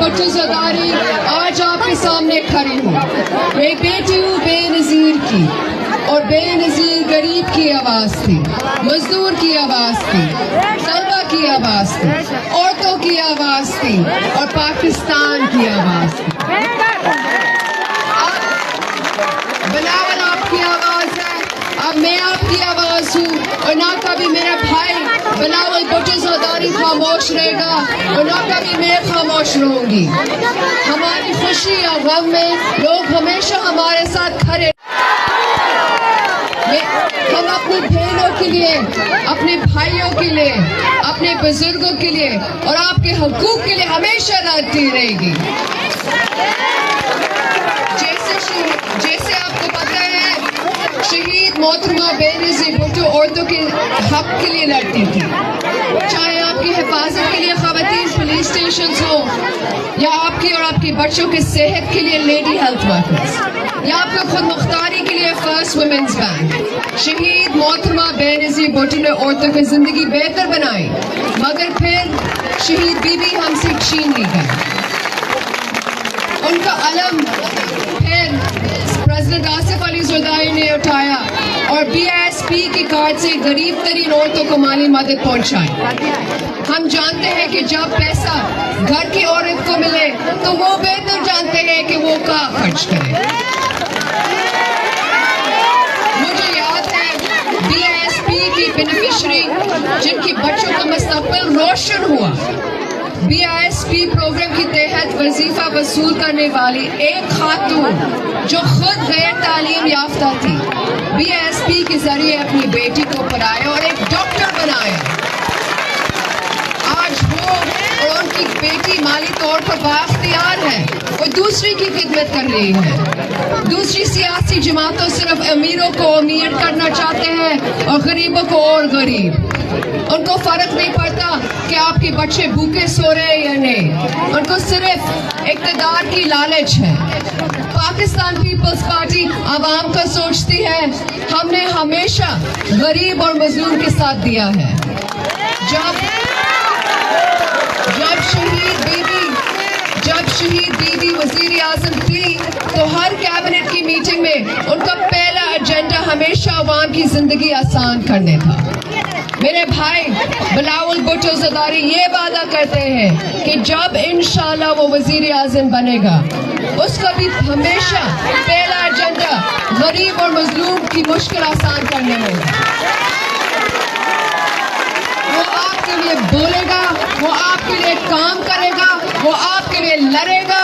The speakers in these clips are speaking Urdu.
بھٹو زرداری آج آپ کے سامنے کھڑی ہوں. میں بیٹی ہوں بینظیر کی اور بینظیر غریب کی آواز تھی, مزدور کی آواز تھی, طلبہ کی آواز تھی, عورتوں کی آواز تھی اور پاکستان کی آواز تھی. بلاول آپ کی آواز ہے, اب میں آپ کی آواز ہوں اور نہ کبھی میرا بھائی بلاول بھٹو زرداری خاموش رہے گا اور نہ کبھی میں خاموش رہوں گی. ہماری خوشی یا غم میں لوگ ہمیشہ ہمارے ساتھ کھڑے. ہم اپنی بہنوں کے لیے, اپنے بھائیوں کے لیے, اپنے بزرگوں کے لیے اور آپ کے حقوق کے لیے ہمیشہ لڑتی رہے گی. جیسے آپ کو پتہ ہے شہید محترمہ بینظیر بھٹو عورتوں کے حق کے لیے لڑتی تھی, چاہے آپ کی حفاظت کے لیے خواتین پولیس اسٹیشنز ہوں یا آپ کی اور آپ کے بچوں کی صحت کے لیے لیڈی ہیلتھ ورکرز یا آپ کو خود مختاری کے لیے فرسٹ ویمنز بینک. شہید محترمہ بینظیر بھٹو نے عورتوں کی زندگی بہتر بنائی مگر پھر شہید بیوی ہم سے چھین لی گئی. ان کا علم پھر پریزیڈنٹ آصفہ زرداری نے اٹھایا اور BISP کی کارڈ سے غریب ترین عورتوں کو مالی مدد پہنچائی. ہم جانتے ہیں کہ جب پیسہ گھر کی عورت کو ملے تو وہ بہتر جانتے ہیں کہ وہ کہاں خرچ کرے. مجھے یاد ہے BISP کی بینیفیشری جن کی بچوں کا مستقبل روشن ہوا, BISP پروگرام کے تحت وظیفہ وصول کرنے والی ایک خاتون جو خود غیر تعلیم یافتہ تھی BISP کے ذریعے اپنی بیٹی کو پڑھایا اور ایک ڈاکٹر بنایا. آج وہ اور ان کی بیٹی مالی طور پر بااختیار ہے, وہ دوسری کی خدمت کر رہی ہے. دوسری سیاسی جماعتوں صرف امیروں کو امیر کرنا چاہتے ہیں اور غریبوں کو اور غریب. ان کو فرق نہیں پڑتا کہ آپ کے بچے بھوکے سو رہے ہیں یا نہیں, ان کو صرف اقتدار کی لالچ ہے. پاکستان پیپلز پارٹی عوام کا سوچتی ہے. ہم نے ہمیشہ غریب اور مظلوم کے ساتھ دیا ہے. جب شہید بیوی وزیر اعظم تھی تو ہر کیبنٹ کی میٹنگ میں ان کا پہلا ایجنڈا ہمیشہ عوام کی زندگی آسان کرنے تھا. میرے بھائی بلاول بھٹو زرداری یہ وعدہ کرتے ہیں کہ جب انشاءاللہ وہ وزیر اعظم بنے گا اس کا بھی ہمیشہ پہلا ایجنڈا غریب اور مظلوم کی مشکل آسان کرنے ہوگا. وہ آپ کے لیے بولے گا, وہ آپ کے لیے کام کرے گا, وہ آپ کے لیے لڑے گا.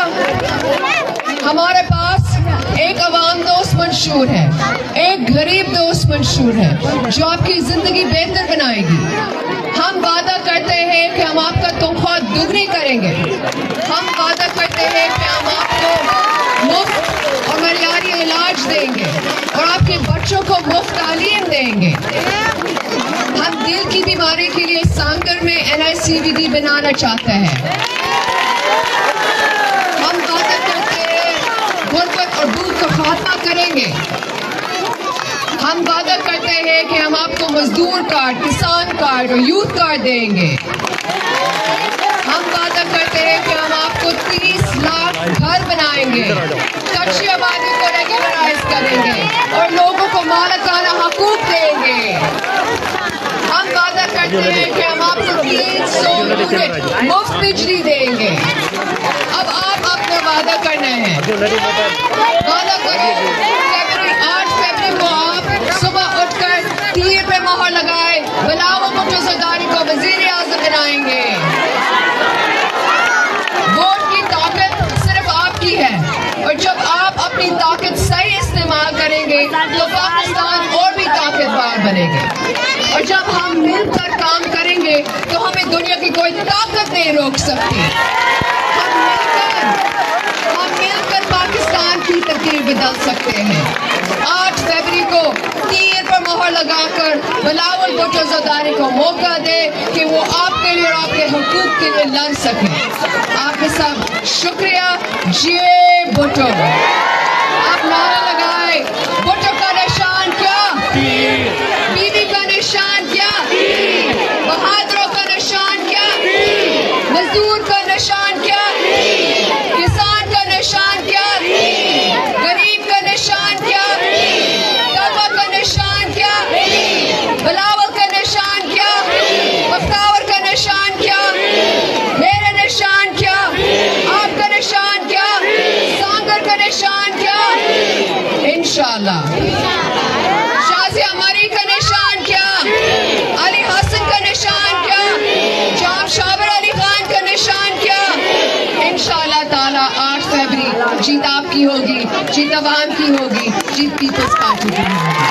ہمارے پاس ایک عوام دوست منشور ہے, ایک غریب دوست منشور ہے جو آپ کی زندگی بہتر بنائے گی. ہم وعدہ کرتے ہیں کہ ہم آپ کا تنخواہ دوگنی کریں گے. ہم وعدہ کرتے ہیں کہ ہم آپ کو مفت اور معیاری علاج دیں گے اور آپ کے بچوں کو مفت تعلیم دیں گے. ہم دل کی بیماری کے لیے سانگھڑ میں NICVD بنانا چاہتے ہیں. ہم وعدہ کرتے ہیں غربت اور بھوک کا خاتمہ کریں گے. ہم وعدہ کرتے ہیں کہ ہم آپ کو مزدور کارڈ, کسان کارڈ اور یوتھ کارڈ دیں گے. ہم وعدہ کرتے ہیں کہ ہم آپ کو 30 لاکھ گھر بنائیں گے, کچی آبادی کو ریگولرائز کریں گے اور لوگوں کو مالکانہ حقوق دیں گے. ہم وعدہ کرتے ہیں کہ ہم آپ کو 300 یونٹ مفت بجلی دیں گے. اب آپ اپنا وعدہ کرنا ہے. وعدہ کریں 8 فروری کو آپ صبح اٹھ کر تو پاکستان اور بھی طاقتور بنے گا. اور جب ہم مل کر کام کریں گے تو ہمیں دنیا کی کوئی طاقت نہیں روک سکتی. ہم مل کر پاکستان کی تقدیر بدل سکتے ہیں. 8 فروری کو تیر پر مہر لگا کر بلاول بھٹو زرداری کو موقع دے کہ وہ آپ کے لیے اور آپ کے حقوق کے لیے لڑ سکیں. آپ کے سب شکریہ. جے بھٹو. آپ نعرہ لگائے. بھٹو کا نشان کیا؟ بی بی کا نشان کیا؟ بہادروں کا نشان کیا؟ مزدور کا نشان کیا؟ کسان کا نشان کیا؟ غریب کا نشان کیا؟ طلبہ کا نشان کیا؟ بلاول کا نشان کیا؟ بختاور کا نشان کیا؟ میرے نشان کیا؟ آپ کا نشان کیا؟ سانگھڑ کا نشان کیا؟ انشاءاللہ. شازیہ ہماری کا نشان کیا؟ علی حسن کا نشان کیا؟ جام شابر علی خان کا نشان کیا؟ انشاءاللہ تعالیٰ 8 فروری جیت آپ کی ہوگی, جیت عوام کی ہوگی, جیت پیپلز پارٹی کی ہوگی.